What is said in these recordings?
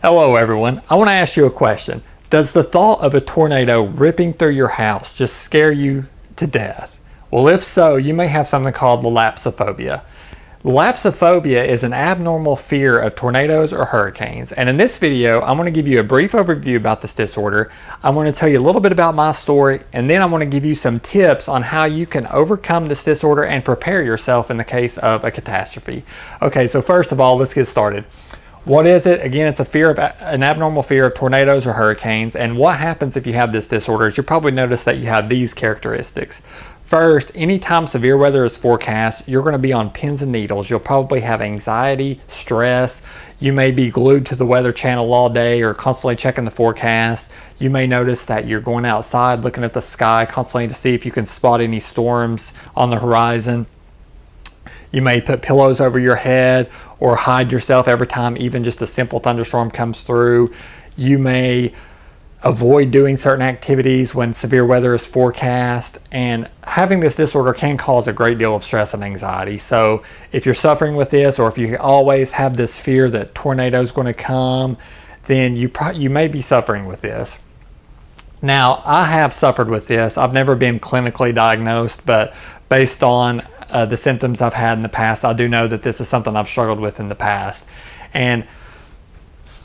Hello everyone, I want to ask you a question. Does the thought of a tornado ripping through your house just scare you to death? Well, if so, you may have something called Lilapsophobia. Lilapsophobia is an abnormal fear of tornadoes or hurricanes, and in this video I'm going to give you a brief overview about this disorder. I'm going to tell you a little bit about my story, and then I'm going to give you some tips on how you can overcome this disorder and prepare yourself in the case of a catastrophe. Okay, so first of all, let's get started. What is it? Again, it's an abnormal fear of tornadoes or hurricanes. And what happens if you have this disorder is you'll probably notice that you have these characteristics. First, anytime severe weather is forecast, you're going to be on pins and needles. You'll probably have anxiety, stress. You may be glued to the weather channel all day or constantly checking the forecast. You may notice that you're going outside looking at the sky constantly to see if you can spot any storms on the horizon. You may put pillows over your head or hide yourself every time even just a simple thunderstorm comes through. You may avoid doing certain activities when severe weather is forecast, and having this disorder can cause a great deal of stress and anxiety. So if you're suffering with this, or if you always have this fear that tornado is going to come, then you may be suffering with this. Now, I have suffered with this. I've never been clinically diagnosed, but based on the symptoms I've had in the past, I do know that this is something I've struggled with in the past. And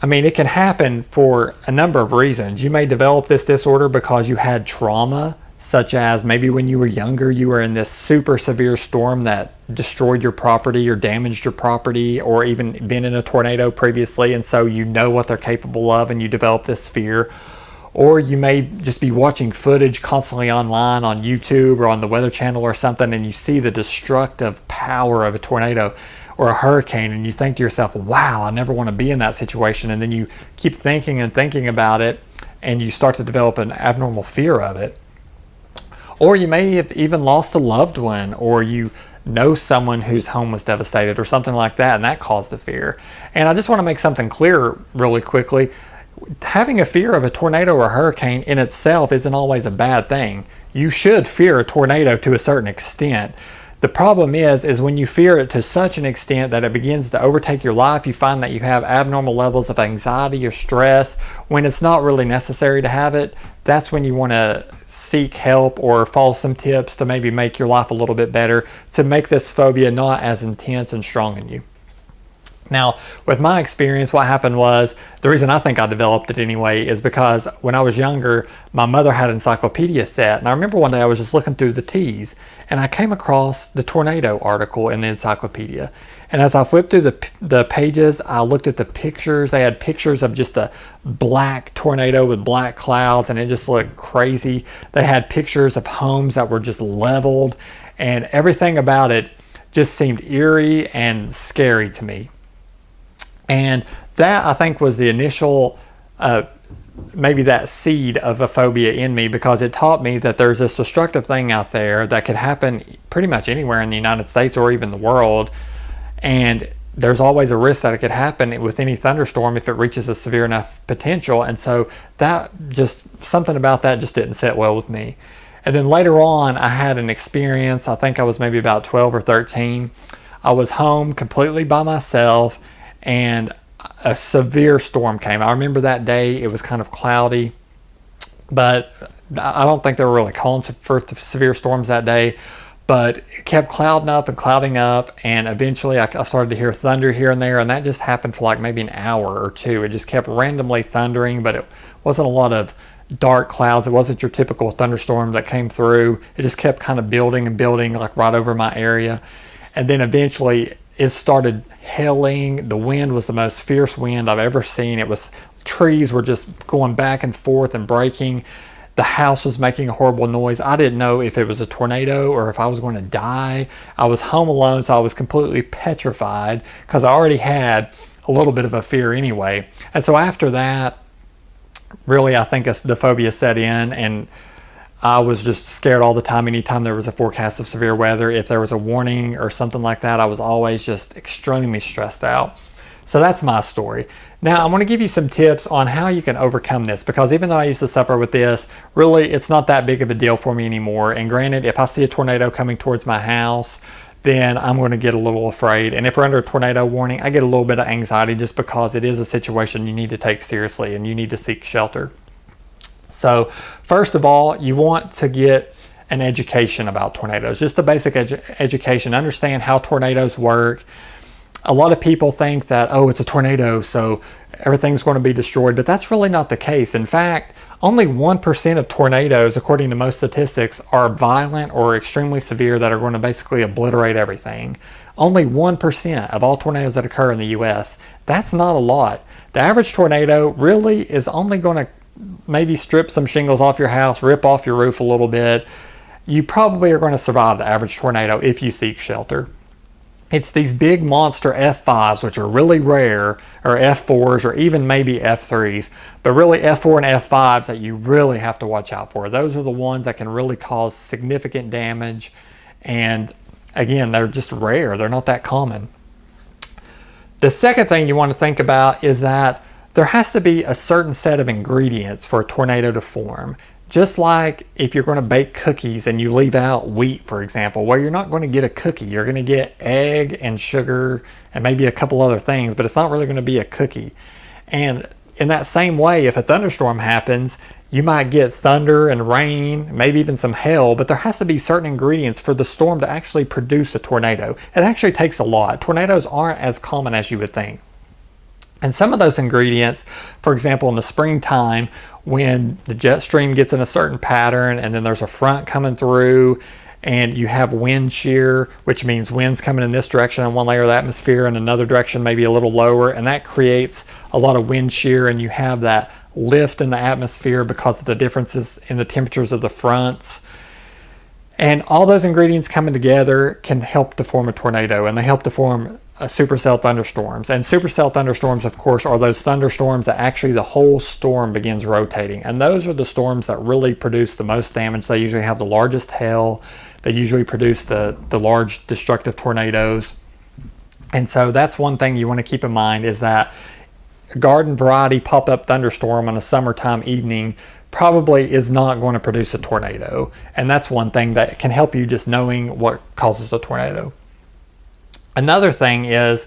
I mean, it can happen for a number of reasons. You may develop this disorder because you had trauma, such as maybe when you were younger, you were in this super severe storm that destroyed your property or damaged your property, or even been in a tornado previously, and so you know what they're capable of and you develop this fear. Or you may just be watching footage constantly online on YouTube or on the Weather Channel or something, and you see the destructive power of a tornado or a hurricane, and you think to yourself, wow, I never want to be in that situation. And then you keep thinking and thinking about it, and you start to develop an abnormal fear of it. Or you may have even lost a loved one, or you know someone whose home was devastated or something like that, and that caused the fear. And I just want to make something clear really quickly. Having a fear of a tornado or a hurricane in itself isn't always a bad thing. You should fear a tornado to a certain extent. The problem is when you fear it to such an extent that it begins to overtake your life, you find that you have abnormal levels of anxiety or stress when it's not really necessary to have it. That's when you want to seek help or follow some tips to maybe make your life a little bit better, to make this phobia not as intense and strong in you. Now, with my experience, what happened was, the reason I think I developed it anyway is because when I was younger, my mother had an encyclopedia set, and I remember one day I was just looking through the T's, and I came across the tornado article in the encyclopedia. And as I flipped through the pages, I looked at the pictures. They had pictures of just a black tornado with black clouds, and it just looked crazy. They had pictures of homes that were just leveled, and everything about it just seemed eerie and scary to me. And that, I think, was the initial, maybe that seed of a phobia in me, because it taught me that there's this destructive thing out there that could happen pretty much anywhere in the United States or even the world. And there's always a risk that it could happen with any thunderstorm if it reaches a severe enough potential. And so something about that just didn't sit well with me. And then later on, I had an experience. I think I was maybe about 12 or 13. I was home completely by myself, and a severe storm came. I remember that day, it was kind of cloudy, but I don't think they were really calling for severe storms that day, but it kept clouding up and clouding up, and eventually I started to hear thunder here and there, and that just happened for like maybe an hour or two. It just kept randomly thundering, but it wasn't a lot of dark clouds. It wasn't your typical thunderstorm that came through. It just kept kind of building and building, like right over my area. And then eventually it started hailing. The wind was the most fierce wind I've ever seen. Trees were just going back and forth and breaking. The house was making a horrible noise. I didn't know if it was a tornado or if I was going to die. I was home alone, so I was completely petrified because I already had a little bit of a fear anyway. And so after that, really, I think the phobia set in, and I was just scared all the time. Anytime there was a forecast of severe weather, if there was a warning or something like that, I was always just extremely stressed out. So that's my story. Now, I'm going to give you some tips on how you can overcome this, because even though I used to suffer with this, really it's not that big of a deal for me anymore. And granted, if I see a tornado coming towards my house, then I'm going to get a little afraid. And if we're under a tornado warning, I get a little bit of anxiety just because it is a situation you need to take seriously and you need to seek shelter. So first of all, you want to get an education about tornadoes, just a basic education, understand how tornadoes work. A lot of people think that, oh, it's a tornado, so everything's going to be destroyed, but that's really not the case. In fact, only 1% of tornadoes, according to most statistics, are violent or extremely severe that are going to basically obliterate everything. Only 1% of all tornadoes that occur in the US. That's not a lot. The average tornado really is only going to maybe strip some shingles off your house, rip off your roof a little bit. You probably are going to survive the average tornado if you seek shelter. It's these big monster F5s, which are really rare, or F4s, or even maybe F3s, but really F4 and F5s that you really have to watch out for. Those are the ones that can really cause significant damage, and again, they're just rare. They're not that common. The second thing you want to think about is that there has to be a certain set of ingredients for a tornado to form. Just like if you're going to bake cookies and you leave out wheat, for example, well, you're not going to get a cookie. You're going to get egg and sugar and maybe a couple other things, but it's not really going to be a cookie. And in that same way, if a thunderstorm happens, you might get thunder and rain, maybe even some hail, but there has to be certain ingredients for the storm to actually produce a tornado. It actually takes a lot. Tornadoes aren't as common as you would think. And some of those ingredients, for example, in the springtime, when the jet stream gets in a certain pattern and then there's a front coming through and you have wind shear, which means wind's coming in this direction on one layer of the atmosphere and another direction maybe a little lower, and that creates a lot of wind shear, and you have that lift in the atmosphere because of the differences in the temperatures of the fronts. And all those ingredients coming together can help to form a tornado, and they help to form supercell thunderstorms. And supercell thunderstorms, of course, are those thunderstorms that actually the whole storm begins rotating. And those are the storms that really produce the most damage. They usually have the largest hail. They usually produce the large destructive tornadoes. And so that's one thing you want to keep in mind, is that a garden variety pop-up thunderstorm on a summertime evening probably is not going to produce a tornado. And that's one thing that can help you, just knowing what causes a tornado. Another thing is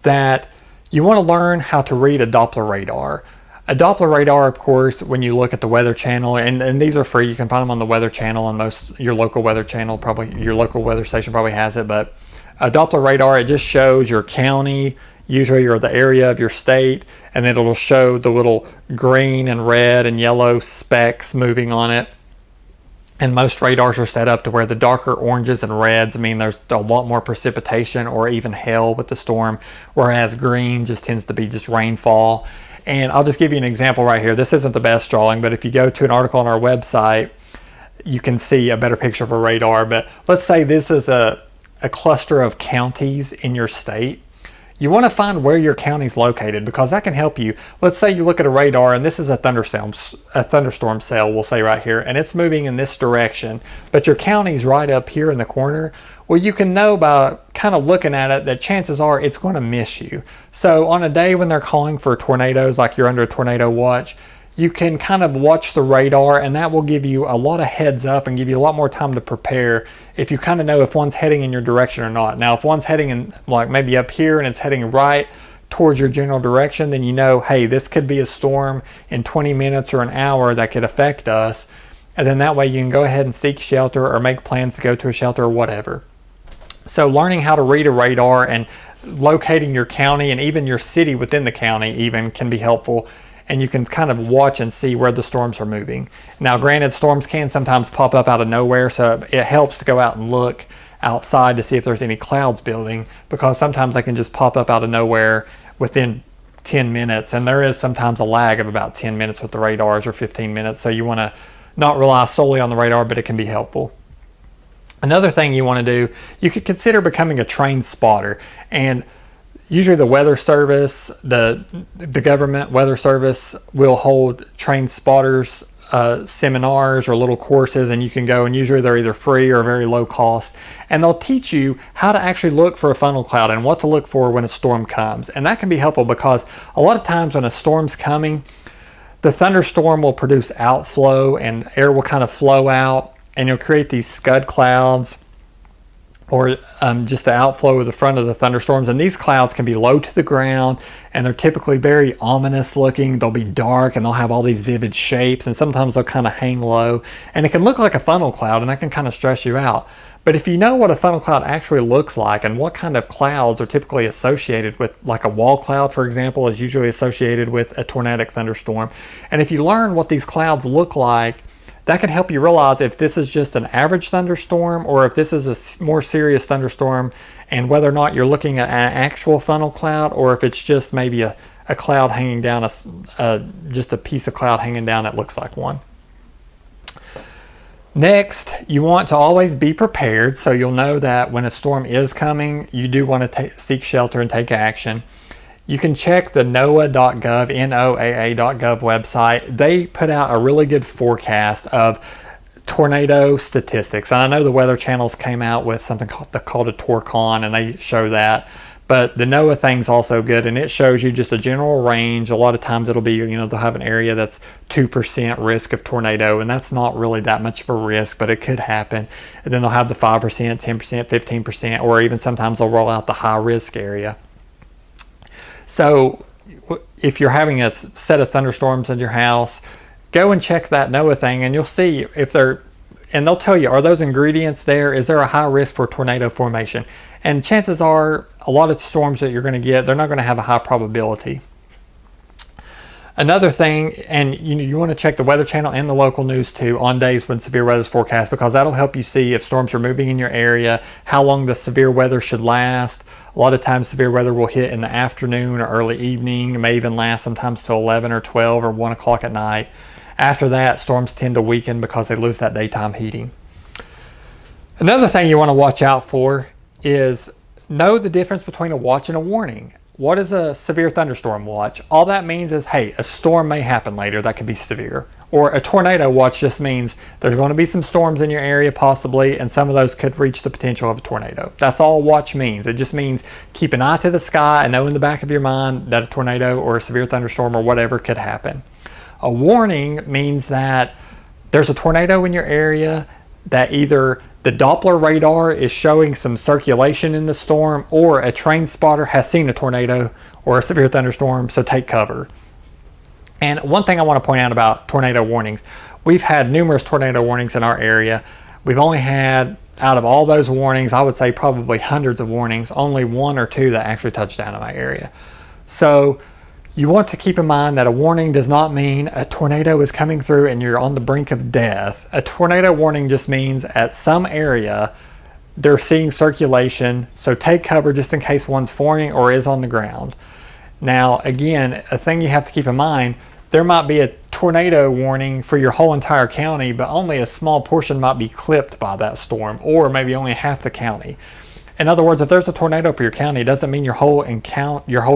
that you want to learn how to read a Doppler radar. A Doppler radar, of course, when you look at the Weather Channel, and these are free, you can find them on the Weather Channel, and your local Weather Channel, probably your local weather station probably has it, but a Doppler radar, it just shows your county, usually, or the area of your state, and then it'll show the little green and red and yellow specks moving on it. And most radars are set up to where the darker oranges and reds mean there's a lot more precipitation or even hail with the storm, whereas green just tends to be just rainfall. And I'll just give you an example right here. This isn't the best drawing, but if you go to an article on our website, you can see a better picture of a radar. But let's say this is a cluster of counties in your state. You want to find where your county is located, because that can help you. Let's say you look at a radar and this is a thunderstorm cell, we'll say right here, and it's moving in this direction, but your county's right up here in the corner. Well, you can know by kind of looking at it that chances are it's going to miss you. So on a day when they're calling for tornadoes, like you're under a tornado watch, you can kind of watch the radar, and that will give you a lot of heads up and give you a lot more time to prepare if you kind of know if one's heading in your direction or not. Now, if one's heading in, like maybe up here, and it's heading right towards your general direction, then you know, hey, this could be a storm in 20 minutes or an hour that could affect us. And then that way you can go ahead and seek shelter or make plans to go to a shelter or whatever. So learning how to read a radar and locating your county and even your city within the county even can be helpful. And you can kind of watch and see where the storms are moving. Now, granted, storms can sometimes pop up out of nowhere, so it helps to go out and look outside to see if there's any clouds building, because sometimes they can just pop up out of nowhere within 10 minutes. And there is sometimes a lag of about 10 minutes with the radars, or 15 minutes. So you want to not rely solely on the radar, but it can be helpful. Another thing you want to do, you could consider becoming a trained spotter. And usually the weather service, the government weather service will hold trained spotters seminars or little courses, and you can go, and usually they're either free or very low cost, and they'll teach you how to actually look for a funnel cloud and what to look for when a storm comes. And that can be helpful, because a lot of times when a storm's coming, the thunderstorm will produce outflow and air will kind of flow out, and you'll create these scud clouds or just the outflow of the front of the thunderstorms. And these clouds can be low to the ground, and they're typically very ominous looking. They'll be dark and they'll have all these vivid shapes, and sometimes they'll kind of hang low, and it can look like a funnel cloud, and that can kind of stress you out. But if you know what a funnel cloud actually looks like and what kind of clouds are typically associated with, like a wall cloud, for example, is usually associated with a tornadic thunderstorm. And if you learn what these clouds look like, that can help you realize if this is just an average thunderstorm or if this is a more serious thunderstorm, and whether or not you're looking at an actual funnel cloud or if it's just maybe a cloud hanging down, just a piece of cloud hanging down that looks like one. Next, you want to always be prepared, so you'll know that when a storm is coming, you do want to seek shelter and take action. You can check the NOAA.gov, NOAA.gov website. They put out a really good forecast of tornado statistics. And I know the Weather Channels came out with something called a Torcon, and they show that. But the NOAA thing's also good, and it shows you just a general range. A lot of times it'll be, they'll have an area that's 2% risk of tornado, and that's not really that much of a risk, but it could happen. And then they'll have the 5%, 10%, 15%, or even sometimes they'll roll out the high risk area. So if you're having a set of thunderstorms in your house, go and check that NOAA thing, and you'll see if and they'll tell you, are those ingredients there? Is there a high risk for tornado formation? And chances are, a lot of storms that you're going to get, they're not going to have a high probability. Another thing, and you want to check the Weather Channel and the local news too on days when severe weather is forecast, because that'll help you see if storms are moving in your area, how long the severe weather should last. A lot of times severe weather will hit in the afternoon or early evening. It may even last sometimes till 11 or 12 or 1 o'clock at night. After that, storms tend to weaken because they lose that daytime heating. Another thing you want to watch out for is know the difference between a watch and a warning. What is a severe thunderstorm watch? All that means is, hey, a storm may happen later that could be severe. Or a tornado watch just means there's going to be some storms in your area possibly, and some of those could reach the potential of a tornado. That's all a watch means. It just means keep an eye to the sky and know in the back of your mind that a tornado or a severe thunderstorm or whatever could happen. A warning means that there's a tornado in your area, that either the Doppler radar is showing some circulation in the storm, or a train spotter has seen a tornado or a severe thunderstorm, so take cover. And one thing I want to point out about tornado warnings, we've had numerous tornado warnings in our area. We've only had, out of all those warnings, I would say probably hundreds of warnings, only 1 or 2 that actually touched down in my area. So you want to keep in mind that a warning does not mean a tornado is coming through and you're on the brink of death. A tornado warning just means at some area they're seeing circulation, so take cover just in case one's forming or is on the ground. Now, again, a thing you have to keep in mind, there might be a tornado warning for your whole entire county, but only a small portion might be clipped by that storm, or maybe only half the county. In other words, if there's a tornado for your county, it doesn't mean your whole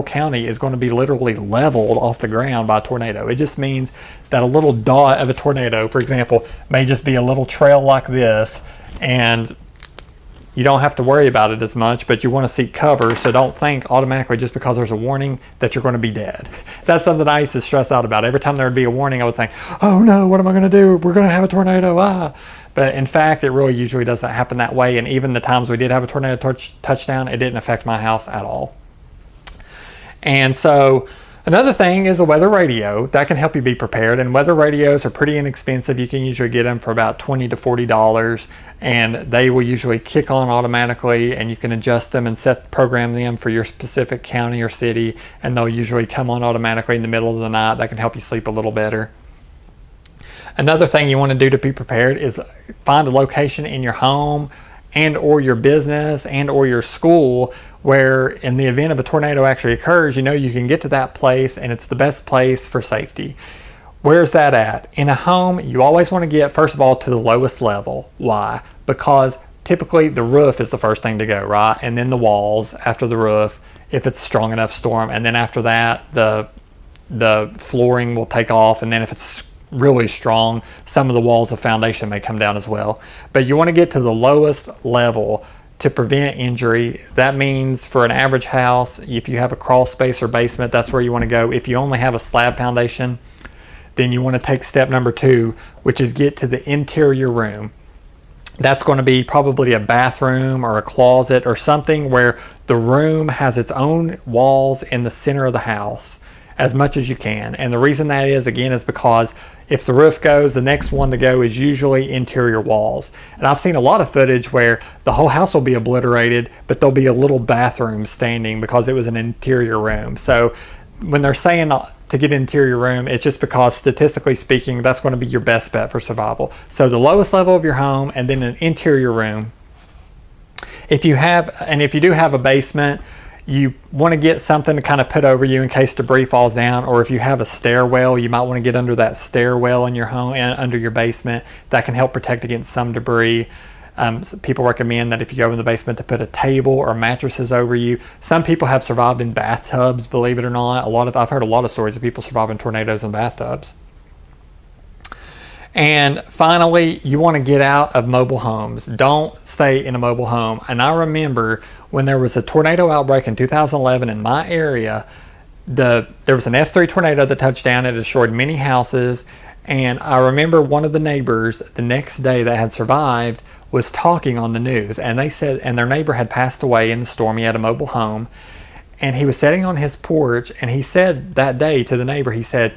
county is going to be literally leveled off the ground by a tornado. It just means that a little dot of a tornado, for example, may just be a little trail like this, and you don't have to worry about it as much, but you want to seek cover, so don't think automatically just because there's a warning that you're going to be dead. That's something I used to stress out about. Every time there would be a warning, I would think, oh no, what am I going to do? We're going to have a tornado, But in fact, it really usually doesn't happen that way. And even the times we did have a tornado touchdown, it didn't affect my house at all. And so another thing is a weather radio. That can help you be prepared. And weather radios are pretty inexpensive. You can usually get them for about $20 to $40. And they will usually kick on automatically, and you can adjust them and program them for your specific county or city. And they'll usually come on automatically in the middle of the night. That can help you sleep a little better. Another thing you want to do to be prepared is find a location in your home and or your business and or your school where in the event of a tornado actually occurs, you can get to that place and it's the best place for safety. Where's that at? In a home, you always want to get, first of all, to the lowest level. Why? Because typically the roof is the first thing to go, right? And then the walls after the roof, if it's a strong enough storm. And then after that, the flooring will take off. And then if it's really strong, some of the walls of foundation may come down as well. But you want to get to the lowest level to prevent injury. That means for an average house, if you have a crawl space or basement, that's where you want to go. If you only have a slab foundation, then you want to take step number 2, which is get to the interior room. That's going to be probably a bathroom or a closet or something where the room has its own walls in the center of the house as much as you can. And the reason that is, again, is because if the roof goes, the next one to go is usually interior walls. And I've seen a lot of footage where the whole house will be obliterated, but there'll be a little bathroom standing because it was an interior room. So when they're saying to get an interior room, it's just because statistically speaking, that's going to be your best bet for survival. So the lowest level of your home and then an interior room. If you do have a basement, you want to get something to kind of put over you in case debris falls down, or if you have a stairwell, you might want to get under that stairwell in your home and under your basement. That can help protect against some debris. So people recommend that if you go in the basement to put a table or mattresses over you. Some people have survived in bathtubs, believe it or not. I've heard a lot of stories of people surviving tornadoes in bathtubs. And finally, you want to get out of mobile homes. Don't stay in a mobile home. And I remember when there was a tornado outbreak in 2011 in my area, there was an F3 tornado that touched down. It destroyed many houses. And I remember one of the neighbors the next day that had survived was talking on the news, and they said, and their neighbor had passed away in the storm. He had a mobile home, and he was sitting on his porch, and he said that day to the neighbor, he said,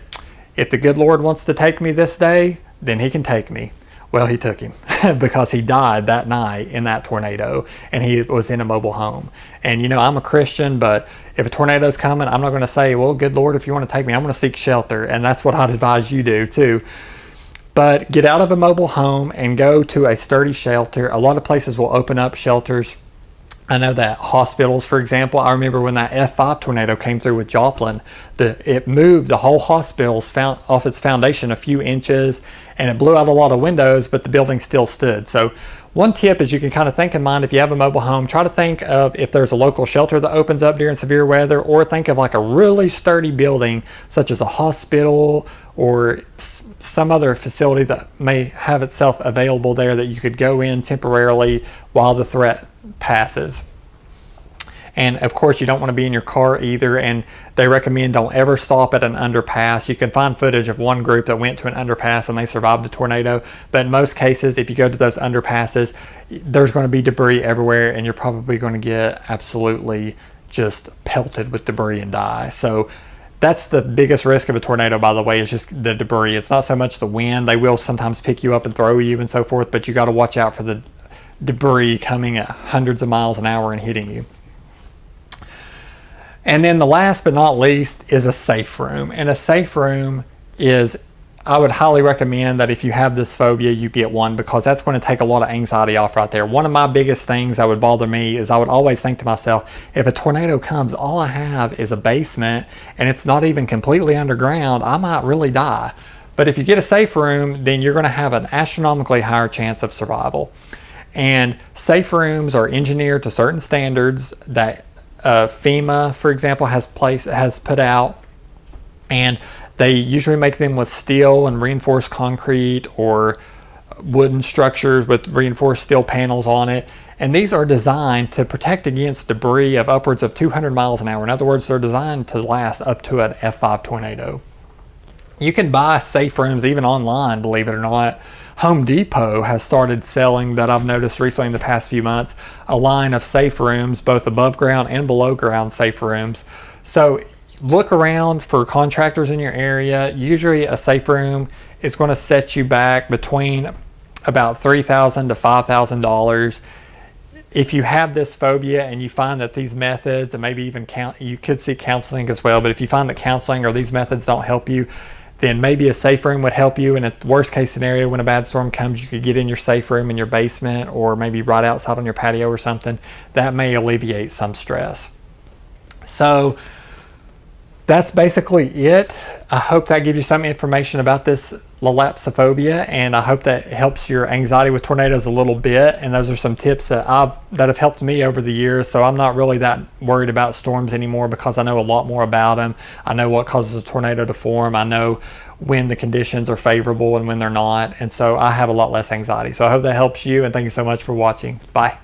if the good Lord wants to take me this day, then he can take me. Well, he took him because he died that night in that tornado, and he was in a mobile home. And I'm a Christian, but if a tornado's coming, I'm not going to say, well, good Lord, if you want to take me, I'm going to seek shelter. And that's what I'd advise you do too. But get out of a mobile home and go to a sturdy shelter. A lot of places will open up shelters. I know that hospitals, for example, I remember when that F5 tornado came through with Joplin, it moved the whole hospital off its foundation a few inches, and it blew out a lot of windows, but the building still stood. So one tip is you can kind of think in mind, if you have a mobile home, try to think of if there's a local shelter that opens up during severe weather, or think of like a really sturdy building, such as a hospital or some other facility that may have itself available there that you could go in temporarily while the threat passes. And of course, you don't want to be in your car either, and they recommend don't ever stop at an underpass. You can find footage of one group that went to an underpass and they survived a tornado, but in most cases, if you go to those underpasses, there's going to be debris everywhere, and you're probably going to get absolutely just pelted with debris and die. So that's the biggest risk of a tornado, by the way, is just the debris. It's not so much the wind. They will sometimes pick you up and throw you and so forth, but you got to watch out for the debris coming at hundreds of miles an hour and hitting you. And then the last but not least is a safe room. And a safe room is, I would highly recommend that if you have this phobia, you get one, because that's going to take a lot of anxiety off right there. One of my biggest things that would bother me is I would always think to myself, if a tornado comes, all I have is a basement and it's not even completely underground, I might really die. But if you get a safe room, then you're going to have an astronomically higher chance of survival. And safe rooms are engineered to certain standards that FEMA, for example, has put out, and they usually make them with steel and reinforced concrete or wooden structures with reinforced steel panels on it. And these are designed to protect against debris of upwards of 200 miles an hour. In other words, they're designed to last up to an F5 tornado. You can buy safe rooms even online, believe it or not. Home Depot has started selling, that I've noticed recently in the past few months, a line of safe rooms, both above ground and below ground safe rooms. So look around for contractors in your area. Usually a safe room is going to set you back between about $3,000 to $5,000. If you have this phobia and you find that these methods, and maybe even you could see counseling as well, but if you find that counseling or these methods don't help you, then maybe a safe room would help you. And at the worst case scenario, when a bad storm comes, you could get in your safe room in your basement or maybe right outside on your patio or something. That may alleviate some stress. So that's basically it. I hope that gives you some information about this Lilapsophobia, and I hope that helps your anxiety with tornadoes a little bit. And those are some tips that have helped me over the years. So I'm not really that worried about storms anymore because I know a lot more about them. I know what causes a tornado to form. I know when the conditions are favorable and when they're not. And so I have a lot less anxiety. So I hope that helps you, and thank you so much for watching. Bye.